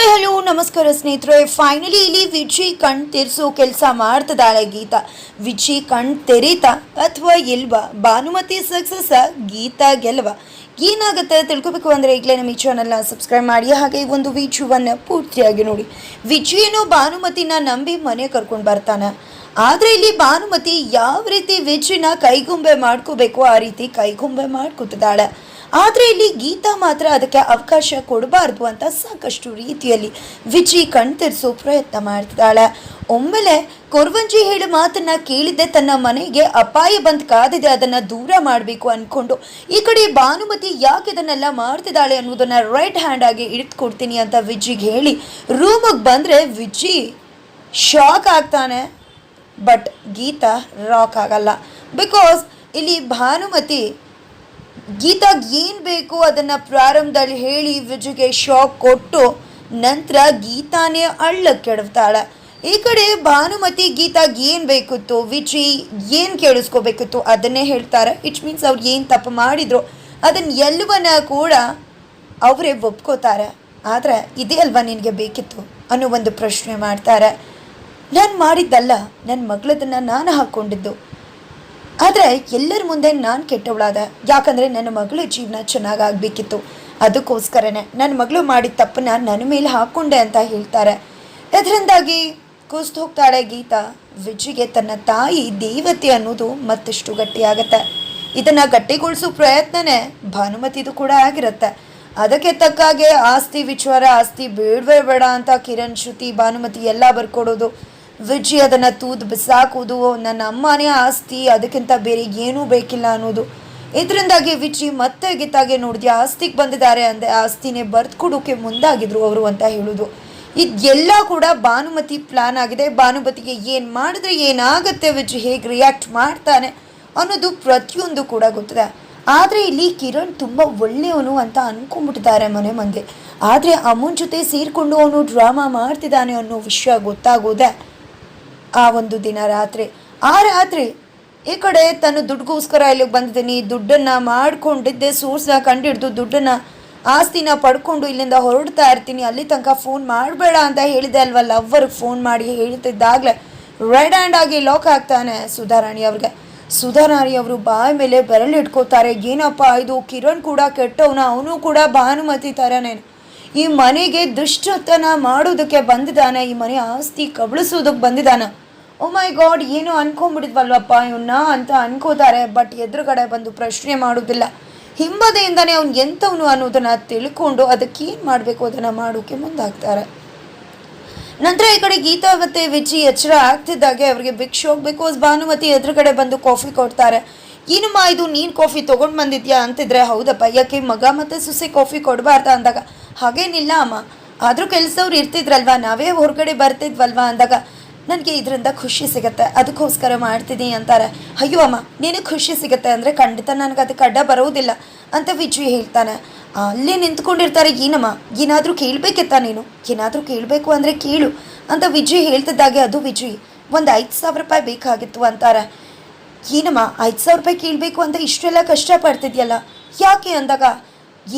Hi hello ನಮಸ್ಕಾರ ಸ್ನೇಹಿತರೆ. Finally ಇಲ್ಲಿ ವಿಜಿ ಕಣ್ ತೆರೆಸೋ ಕೆಲಸ ಮಾಡ್ತಿದ್ದಾಳೆ ಗೀತಾ. ವಿಜಿ ಕಣ್ ತೆರೀತಾ ಅಥವಾ ಇಲ್ವಾ? ಭಾನುಮತಿ ಸಕ್ಸಸ್, ಗೀತಾ ಗೆಲ್ವಾ? ಏನಾಗುತ್ತೆ ತಿಳ್ಕೊಬೇಕು ಅಂದರೆ ಈಗಲೇ ನಮ್ಮ ಈ ಚಾನಲ್ನ ಸಬ್ಸ್ಕ್ರೈಬ್ ಮಾಡಿ, ಹಾಗೆ ಈ ಒಂದು ವಿಡಿಯೋವನ್ನು ಪೂರ್ತಿಯಾಗಿ ನೋಡಿ. ವಿಜಿಯನ್ನು ಭಾನುಮತಿನ ನಂಬಿ ಮನೆ ಕರ್ಕೊಂಡು ಬರ್ತಾನೆ. ಆದರೆ ಇಲ್ಲಿ ಭಾನುಮತಿ ಯಾವ ರೀತಿ ವಿಜಿನ ಕೈಗೊಂಬೆ ಮಾಡ್ಕೋಬೇಕು ಆ ರೀತಿ ಕೈಗೊಂಬೆ ಮಾಡ್ಕೊತಿದ್ದಾಳೆ. ಆದರೆ ಇಲ್ಲಿ ಗೀತಾ ಮಾತ್ರ ಅದಕ್ಕೆ ಅವಕಾಶ ಕೊಡಬಾರ್ದು ಅಂತ ಸಾಕಷ್ಟು ರೀತಿಯಲ್ಲಿ ವಿಜಿ ಕಣ್ತೆರೆಸೋ ಪ್ರಯತ್ನ ಮಾಡ್ತಿದ್ದಾಳೆ. ಒಮ್ಮೆಲೆ ಕೊರವಂಜಿ ಹೇಳಿ ಮಾತನ್ನ ಕೇಳಿದ್ದೆ ತನ್ನ ಮನೆಗೆ ಅಪಾಯ ಬಂದು ಕಾದಿದೆ, ಅದನ್ನು ದೂರ ಮಾಡಬೇಕು ಅಂದ್ಕೊಂಡು ಈ ಕಡೆ ಭಾನುಮತಿ ಯಾಕೆ ಇದನ್ನೆಲ್ಲ ಮಾಡ್ತಿದ್ದಾಳೆ ಅನ್ನೋದನ್ನ ರೈಟ್ ಹ್ಯಾಂಡ್ ಆಗಿ ಇಟ್ಕೊಡ್ತೀನಿ ಅಂತ ವಿಜಿಗೆ ಹೇಳಿ ರೂಮಿಗೆ ಬಂದರೆ ವಿಜಿ ಶಾಕ್ ಆಗ್ತಾನೆ. ಬಟ್ ಗೀತಾ ರಾಕ್ ಆಗಲ್ಲ. ಬಿಕಾಸ್ ಇಲ್ಲಿ ಭಾನುಮತಿ ಗೀತಾಗೆ ಏನು ಬೇಕು ಅದನ್ನು ಪ್ರಾರಂಭದಲ್ಲಿ ಹೇಳಿ ವಿಜಿಗೆ ಶಾಕ್ ಕೊಟ್ಟು ನಂತರ ಗೀತಾನೇ ಅಳ್ಳಕ್ಕೆ ಕೆಡವ್ತಾಳೆ. ಈ ಕಡೆ ಭಾನುಮತಿ ಗೀತಾಗೆ ಏನು ಬೇಕಿತ್ತು, ವಿಜಿ ಏನು ಕೇಳಿಸ್ಕೋಬೇಕಿತ್ತು ಅದನ್ನೇ ಹೇಳ್ತಾರೆ. ಇಟ್ಸ್ ಮೀನ್ಸ್ ಅವ್ರು ಏನು ತಪ್ಪು ಮಾಡಿದ್ರು ಅದನ್ನು ಎಲ್ಲವನ್ನ ಕೂಡ ಅವರೇ ಒಪ್ಕೋತಾರೆ. ಆದರೆ ಇದೇ ಅಲ್ವಾ ನಿನಗೆ ಬೇಕಿತ್ತು ಅನ್ನೋ ಒಂದು ಪ್ರಶ್ನೆ ಮಾಡ್ತಾರೆ. ನಾನು ಮಾಡಿದ್ದಲ್ಲ, ನನ್ನ ಮಗಳದನ್ನು ನಾನು ಹಾಕ್ಕೊಂಡಿದ್ದು. ಆದರೆ ಎಲ್ಲರ ಮುಂದೆ ನಾನು ಕೆಟ್ಟವಳಾದ, ಯಾಕಂದರೆ ನನ್ನ ಮಗಳ ಜೀವನ ಚೆನ್ನಾಗಾಗಬೇಕಿತ್ತು. ಅದಕ್ಕೋಸ್ಕರನೇ ನನ್ನ ಮಗಳು ಮಾಡಿದ ತಪ್ಪನ್ನ ನನ್ನ ಮೇಲೆ ಹಾಕ್ಕೊಂಡೆ ಅಂತ ಹೇಳ್ತಾರೆ. ಇದರಿಂದಾಗಿ ಕುಸ್ದು ಹೋಗ್ತಾಳೆ ಗೀತಾ. ವಿಜಿಗೆ ತನ್ನ ತಾಯಿ ದೇವತೆ ಅನ್ನೋದು ಮತ್ತಷ್ಟು ಗಟ್ಟಿಯಾಗತ್ತೆ. ಇದನ್ನು ಗಟ್ಟಿಗೊಳಿಸೋ ಪ್ರಯತ್ನನೇ ಭಾನುಮತಿದು ಕೂಡ ಆಗಿರುತ್ತೆ. ಅದಕ್ಕೆ ತಕ್ಕಾಗೆ ಆಸ್ತಿ ವಿಚಾರ, ಆಸ್ತಿ ಬೇಡವೇ ಬೇಡ ಅಂತ ಕಿರಣ್, ಶ್ರುತಿ, ಭಾನುಮತಿ ಎಲ್ಲ ಬರ್ಕೊಡೋದು. ವಿಜಿ ಅದನ್ನು ತೂದು ಬಿಸಾಕೋದು, ನನ್ನ ಅಮ್ಮನೇ ಆಸ್ತಿ, ಅದಕ್ಕಿಂತ ಬೇರೆ ಏನೂ ಬೇಕಿಲ್ಲ ಅನ್ನೋದು. ಇದರಿಂದಾಗಿ ವಿಜಿ ಮತ್ತೆ ಗೀತಾಗೆ ನೋಡಿದ್ಯಾ ಆಸ್ತಿಗೆ ಬಂದಿದ್ದಾರೆ ಅಂದೆ, ಆಸ್ತಿನೇ ಬರ್ದು ಕೊಡೋಕೆ ಮುಂದಾಗಿದ್ರು ಅವರು ಅಂತ ಹೇಳೋದು. ಇದೆಲ್ಲ ಕೂಡ ಭಾನುಮತಿ ಪ್ಲಾನ್ ಆಗಿದೆ. ಭಾನುಮತಿಗೆ ಏನು ಮಾಡಿದ್ರೆ ಏನಾಗುತ್ತೆ, ವಿಜಿ ಹೇಗೆ ರಿಯಾಕ್ಟ್ ಮಾಡ್ತಾನೆ ಅನ್ನೋದು ಪ್ರತಿಯೊಂದು ಕೂಡ ಗೊತ್ತಿದೆ. ಆದರೆ ಇಲ್ಲಿ ಕಿರಣ್ ತುಂಬ ಒಳ್ಳೆಯವನು ಅಂತ ಅಂದ್ಕೊಂಡ್ಬಿಟ್ಟಿದ್ದಾರೆ ಮನೆ ಮಂದಿ. ಆದರೆ ಅಮ್ಮನ ಜೊತೆ ಸೇರಿಕೊಂಡು ಅವನು ಡ್ರಾಮಾ ಮಾಡ್ತಿದ್ದಾನೆ ಅನ್ನೋ ವಿಷಯ ಗೊತ್ತಾಗೋದೆ ಆ ಒಂದು ದಿನ ರಾತ್ರಿ. ಆ ರಾತ್ರಿ ಈ ಕಡೆ ತನ್ನ ದುಡ್ಡುಗೋಸ್ಕರ ಇಲ್ಲಿಗೆ ಬಂದಿದ್ದೀನಿ, ದುಡ್ಡನ್ನು ಮಾಡ್ಕೊಂಡಿದ್ದೆ, ಸೋರ್ಸ್ನ ಕಂಡಿಡ್ದು ದುಡ್ಡನ್ನು ಆಸ್ತಿನ ಪಡ್ಕೊಂಡು ಇಲ್ಲಿಂದ ಹೊರಡ್ತಾ ಇರ್ತೀನಿ, ಅಲ್ಲಿ ತನಕ ಫೋನ್ ಮಾಡಬೇಡ ಅಂತ ಹೇಳಿದೆ ಅಲ್ವ, ಲವ್ವರ್ಗೆ ಫೋನ್ ಮಾಡಿ ಹೇಳ್ತಿದ್ದಾಗಲೇ ರೆಡ್ ಹ್ಯಾಂಡ್ ಆಗಿ ಲಾಕ್ ಆಗ್ತಾನೆ ಸುಧಾರಾಣಿ ಅವ್ರಿಗೆ. ಸುಧಾರಾಣಿ ಅವರು ಬಾಯಿ ಮೇಲೆ ಬೆರಳು ಇಟ್ಕೋತಾರೆ. ಏನಪ್ಪ ಇದು, ಕಿರಣ್ ಕೂಡ ಕೆಟ್ಟವನ, ಅವನು ಕೂಡ ಭಾನುಮತಿ ಥರನೇ ಈ ಮನೆಗೆ ದುಷ್ಟತನ ಮಾಡೋದಕ್ಕೆ ಬಂದಿದ್ದಾನೆ, ಈ ಮನೆ ಆಸ್ತಿ ಕಬಳಿಸೋದಕ್ಕೆ ಬಂದಿದ್ದಾನೆ. ಓ ಮೈ ಗಾಡ್, ಏನೋ ಅನ್ಕೊಂಡ್ಬಿಟ್ಟಿದ್ವಲ್ವಪ್ಪ ಇವನ್ನ ಅಂತ ಅನ್ಕೋತಾರೆ. ಬಟ್ ಎದುರುಗಡೆ ಬಂದು ಪ್ರಶ್ನೆ ಮಾಡೋದಿಲ್ಲ. ಹಿಂಬದಿಯಿಂದನೇ ಅವ್ನು ಎಂಥವನು ಅನ್ನೋದನ್ನು ತಿಳ್ಕೊಂಡು ಅದಕ್ಕೇನು ಮಾಡಬೇಕು ಅದನ್ನು ಮಾಡೋಕ್ಕೆ ಮುಂದಾಗ್ತಾರೆ. ನಂತರ ಈ ಕಡೆ ಗೀತಾ ಮತ್ತು ವಿಜಿ ಎಚ್ಚರ ಆಗ್ತಿದ್ದಾಗೆ ಅವ್ರಿಗೆ ಬಿಗ್ ಶಾಕ್. ಬಿಕಾಸ್ ಭಾನುಮತಿ ಎದುರುಗಡೆ ಬಂದು ಕಾಫಿ ಕೊಡ್ತಾರೆ. ಏನಮ್ಮ ಇದು, ನೀನು ಕಾಫಿ ತೊಗೊಂಡು ಬಂದಿದ್ಯಾ ಅಂತಿದ್ರೆ, ಹೌದಪ್ಪ, ಯಾಕೆ ಮಗ ಮತ್ತು ಸೊಸೆ ಕಾಫಿ ಕೊಡಬಾರ್ದ ಅಂದಾಗ, ಹಾಗೇನಿಲ್ಲ ಅಮ್ಮ, ಆದರೂ ಕೆಲಸವ್ರು ಇರ್ತಿದ್ರಲ್ವ, ನಾವೇ ಹೊರಗಡೆ ಬರ್ತಿದ್ವಲ್ವ ಅಂದಾಗ, ನನಗೆ ಇದರಿಂದ ಖುಷಿ ಸಿಗುತ್ತೆ ಅದಕ್ಕೋಸ್ಕರ ಮಾಡ್ತಿದ್ದೀನಿ ಅಂತಾರೆ. ಅಯ್ಯೋ ಅಮ್ಮ, ನಿನಗೆ ಖುಷಿ ಸಿಗುತ್ತೆ ಅಂದರೆ ಖಂಡಿತ ನನಗೆ ಅದಕ್ಕೆ ಅಡ್ಡ ಬರೋದಿಲ್ಲ ಅಂತ ವಿಜಿ ಹೇಳ್ತಾನೆ. ಅಲ್ಲೇ ನಿಂತ್ಕೊಂಡಿರ್ತಾರೆ. ಏನಮ್ಮ, ಏನಾದರೂ ಕೇಳಬೇಕಿತ್ತ ನೀನು, ಏನಾದರೂ ಕೇಳಬೇಕು ಅಂದರೆ ಕೇಳು ಅಂತ ವಿಜಿ ಹೇಳ್ತಿದ್ದಾಗೆ ಅದು ವಿಜಿ ಒಂದು 5,000 ರೂಪಾಯಿ ಬೇಕಾಗಿತ್ತು ಅಂತಾರೆ. ಏನಮ್ಮ 5,000 ರೂಪಾಯಿ ಕೇಳಬೇಕು ಅಂತ ಇಷ್ಟೆಲ್ಲ ಕಷ್ಟಪಡ್ತಿದ್ಯಲ್ಲ ಯಾಕೆ ಅಂದಾಗ,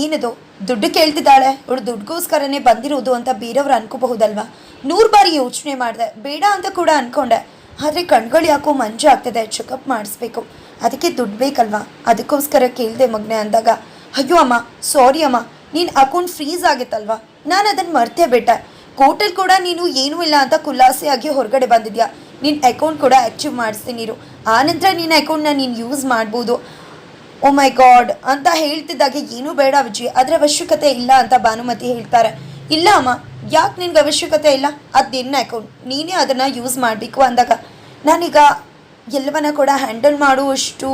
ಏನದು ದುಡ್ಡು ಕೇಳ್ತಿದ್ದಾಳೆ, ಅವಳು ದುಡ್ಡುಗೋಸ್ಕರನೇ ಬಂದಿರೋದು ಅಂತ ಬೇರೆಯವ್ರು ಅನ್ಕೋಬಹುದಲ್ವ. 100 ಬಾರಿ ಯೋಚನೆ ಮಾಡಿದೆ, ಬೇಡ ಅಂತ ಕೂಡ ಅಂದ್ಕೊಂಡೆ. ಆದರೆ ಕಣ್ಗಳು ಯಾಕೋ ಮಂಜು ಆಗ್ತದೆ, ಚೆಕಪ್ ಮಾಡಿಸ್ಬೇಕು, ಅದಕ್ಕೆ ದುಡ್ಡು ಬೇಕಲ್ವಾ, ಅದಕ್ಕೋಸ್ಕರ ಕೇಳಿದೆ ಮಗನೆ ಅಂದಾಗ, ಅಯ್ಯೋ ಅಮ್ಮ ಸಾರಿ ಅಮ್ಮ, ನೀನು ಅಕೌಂಟ್ ಫ್ರೀಸ್ ಆಗಿತ್ತಲ್ವ, ನಾನು ಅದನ್ನು ಮರ್ತೇ ಬಿಟ್ಟೆ. ಕೋರ್ಟಲ್ಲಿ ಕೂಡ ನೀನು ಏನೂ ಇಲ್ಲ ಅಂತ ಖುಲಾಸೆಯಾಗಿ ಹೊರಗಡೆ ಬಂದಿದ್ಯಾ, ನಿನ್ನ ಅಕೌಂಟ್ ಕೂಡ ಆ್ಯಕ್ಟಿವ್ ಮಾಡಿಸ್ತೀನಿ ಇರು, ಆನಂತರ ನಿನ್ನ ಅಕೌಂಟ್ನ ನೀನು ಯೂಸ್ ಮಾಡ್ಬೋದು. ಓ ಮೈ ಗಾಡ್ ಅಂತ ಹೇಳ್ತಿದ್ದಾಗೆ, ಏನೂ ಬೇಡ ವಿಜಿ, ಅದರ ಅವಶ್ಯಕತೆ ಇಲ್ಲ ಅಂತ ಭಾನುಮತಿ ಹೇಳ್ತಾರೆ. ಇಲ್ಲ ಅಮ್ಮ, ಯಾಕೆ ನಿನ್ಗೆ ಅವಶ್ಯಕತೆ ಇಲ್ಲ, ಅದು ನಿನ್ನ ಅಕೌಂಟ್, ನೀನೇ ಅದನ್ನು ಯೂಸ್ ಮಾಡಬೇಕು ಅಂದಾಗ, ನಾನೀಗ ಎಲ್ಲವನ್ನ ಕೂಡ ಹ್ಯಾಂಡಲ್ ಮಾಡುವಷ್ಟು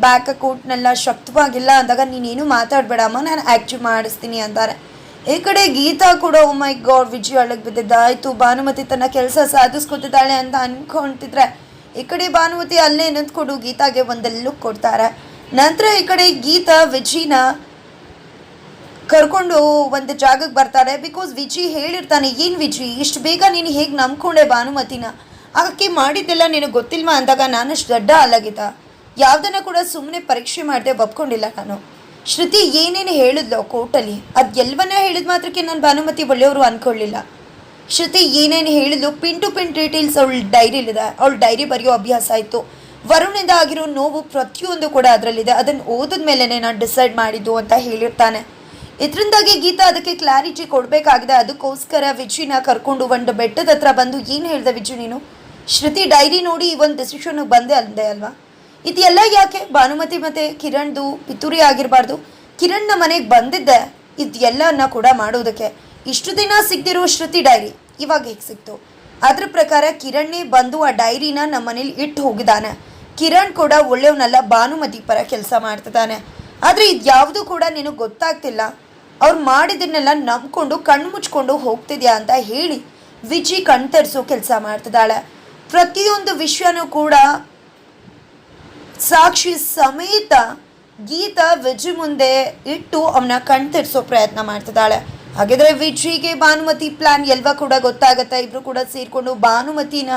ಬ್ಯಾಂಕ್ ಅಕೌಂಟ್ನೆಲ್ಲ ಶಕ್ತವಾಗಿಲ್ಲ ಅಂದಾಗ, ನೀನೇನು ಮಾತಾಡಬೇಡ ಅಮ್ಮ, ನಾನು ಆ್ಯಕ್ಟಿವ್ ಮಾಡಿಸ್ತೀನಿ ಅಂತಾರೆ. ಈ ಕಡೆ ಗೀತಾ ಕೂಡ ಓ ಮೈ ಗಾಡ್ ವಿಜಿ ಒಳಗೆ ಬಿದ್ದಿದ್ದಾಯಿತು, ಭಾನುಮತಿ ತನ್ನ ಕೆಲಸ ಸಾಧಿಸ್ಕೊತಿದ್ದಾಳೆ ಅಂತ ಅಂದ್ಕೊಳ್ತಿದ್ರೆ, ಈ ಕಡೆ ಭಾನುಮತಿ ಅಲ್ಲೇ ನಿಂತ್ಕೊಂಡು ಗೀತಾಗೆ ಒಂದು ಲುಕ್ ಕೊಡ್ತಾರೆ. ನಂತರ ಈ ಕಡೆ ಗೀತಾ ವಿಜಿನ ಕರ್ಕೊಂಡು ಒಂದು ಜಾಗಕ್ಕೆ ಬರ್ತಾರೆ. ಬಿಕಾಸ್ ವಿಜಿ ಹೇಳಿರ್ತಾನೆ, ಏನು ವಿಜಿ ಇಷ್ಟು ಬೇಗ ನೀನು ಹೇಗೆ ನಂಬ್ಕೊಂಡೆ ಭಾನುಮತಿನ, ಆಕೆ ಮಾಡಿದ್ದೆಲ್ಲ ನಿನಗೆ ಗೊತ್ತಿಲ್ವಾ ಅಂದಾಗ, ನಾನಷ್ಟು ದೊಡ್ಡ ಅಲ್ಲಾಗಿದ್ದ, ಯಾವುದನ್ನು ಕೂಡ ಸುಮ್ಮನೆ ಪರೀಕ್ಷೆ ಮಾಡದೆ ಒಪ್ಕೊಂಡಿಲ್ಲ ನಾನು. ಶ್ರುತಿ ಏನೇನು ಹೇಳಿದ್ಲೋ ಕೋರ್ಟಲ್ಲಿ ಅದು ಎಲ್ಲವನ್ನ ಹೇಳಿದ ಮಾತ್ರಕ್ಕೆ ನಾನು ಭಾನುಮತಿ ಒಳ್ಳೆಯವರು ಅಂದ್ಕೊಳ್ಳಿಲ್ಲ. ಶ್ರುತಿ ಏನೇನು ಹೇಳಿದ್ಲು ಪಿನ್ ಟು ಪಿನ್ ಡೀಟೇಲ್ಸ್ ಅವಳ ಡೈರಿಲಿದೆ. ಅವಳ ಡೈರಿ ಬರೆಯೋ ಅಭ್ಯಾಸ ಆಯಿತು. ವರುಣಿಂದ ಆಗಿರೋ ನೋವು ಪ್ರತಿಯೊಂದು ಕೂಡ ಅದರಲ್ಲಿದೆ. ಅದನ್ನು ಓದಿದ ಮೇಲೇ ನಾನು ಡಿಸೈಡ್ ಮಾಡಿದ್ದು ಅಂತ ಹೇಳಿರ್ತಾನೆ. ಇದರಿಂದಾಗಿ ಗೀತಾ ಅದಕ್ಕೆ ಕ್ಲಾರಿಟಿ ಕೊಡಬೇಕಾಗಿದೆ. ಅದಕ್ಕೋಸ್ಕರ ವಿಜಿನ ಕರ್ಕೊಂಡು ಒಂದು ಬೆಟ್ಟದ ಹತ್ರ ಬಂದು ಏನು ಹೇಳಿದೆ ವಿಜಿ ನೀನು ಶ್ರುತಿ ಡೈರಿ ನೋಡಿ ಈ ಒಂದು ಡಿಸಿಷನ್ಗೆ ಬಂದೆ ಅಂದೆ ಅಲ್ವಾ? ಇದೆಲ್ಲ ಯಾಕೆ? ಭಾನುಮತಿ ಮತ್ತು ಕಿರಣ್ದು ಪಿತೂರಿ ಆಗಿರಬಾರ್ದು. ಕಿರಣ್ನ ಮನೆಗೆ ಬಂದಿದ್ದೆ ಇದೆಲ್ಲನ್ನ ಕೂಡ ಮಾಡೋದಕ್ಕೆ. ಇಷ್ಟು ದಿನ ಸಿಗದಿರೋ ಶ್ರುತಿ ಡೈರಿ ಇವಾಗ ಹೇಗೆ ಸಿಕ್ತು? ಅದ್ರ ಪ್ರಕಾರ ಕಿರಣ್ಣೇ ಬಂದು ಆ ಡೈರಿನ ನಮ್ಮ ಮನೇಲಿ ಇಟ್ಟು ಹೋಗಿದ್ದಾನೆ. ಕಿರಣ್ ಕೂಡ ಒಳ್ಳೆಯವನಲ್ಲ, ಭಾನುಮತಿ ಪರ ಕೆಲಸ ಮಾಡ್ತಿದ್ದಾನೆ. ಆದರೆ ಇದ್ಯಾವುದೂ ಕೂಡ ನಿನಗೆ ಗೊತ್ತಾಗ್ತಿಲ್ಲ. ಅವ್ರು ಮಾಡಿದ್ದನ್ನೆಲ್ಲ ನಂಬ್ಕೊಂಡು ಕಣ್ಣು ಮುಚ್ಕೊಂಡು ಹೋಗ್ತಿದ್ಯಾ ಅಂತ ಹೇಳಿ ವಿಜಿ ಕಣ್ತರಿಸೋ ಕೆಲಸ ಮಾಡ್ತಿದ್ದಾಳೆ. ಪ್ರತಿಯೊಂದು ವಿಷಯನೂ ಕೂಡ ಸಾಕ್ಷಿ ಸಮೇತ ಗೀತಾ ವಿಜಿ ಮುಂದೆ ಇಟ್ಟು ಅವನ ಕಣ್ತರಿಸೋ ಪ್ರಯತ್ನ ಮಾಡ್ತಿದ್ದಾಳೆ. ಹಾಗಿದ್ರೆ ವಿಜಿಗೆ ಭಾನುಮತಿ ಪ್ಲಾನ್ ಎಲ್ವಾ ಕೂಡ ಗೊತ್ತಾಗತ್ತೆ. ಇಬ್ರು ಕೂಡ ಸೇರಿಕೊಂಡು ಭಾನುಮತಿನ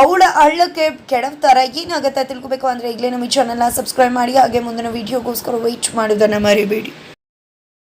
ಅವಳ ಹಳ್ಳಕ್ಕೆ ಕೆಡವ್ತಾರ. ಏನಾಗುತ್ತೆ ತಿಳ್ಕೊಬೇಕು ಅಂದರೆ ಈಗಲೇ ನಮ್ಮ ಈ ಚಾನಲ್ನ ಸಬ್ಸ್ಕ್ರೈಬ್ ಮಾಡಿ. ಹಾಗೆ ಮುಂದಿನ ವೀಡಿಯೋಗೋಸ್ಕರ ವೆಯ್ಟ್ ಮಾಡೋದನ್ನು ಮರಿಬೇಡಿ.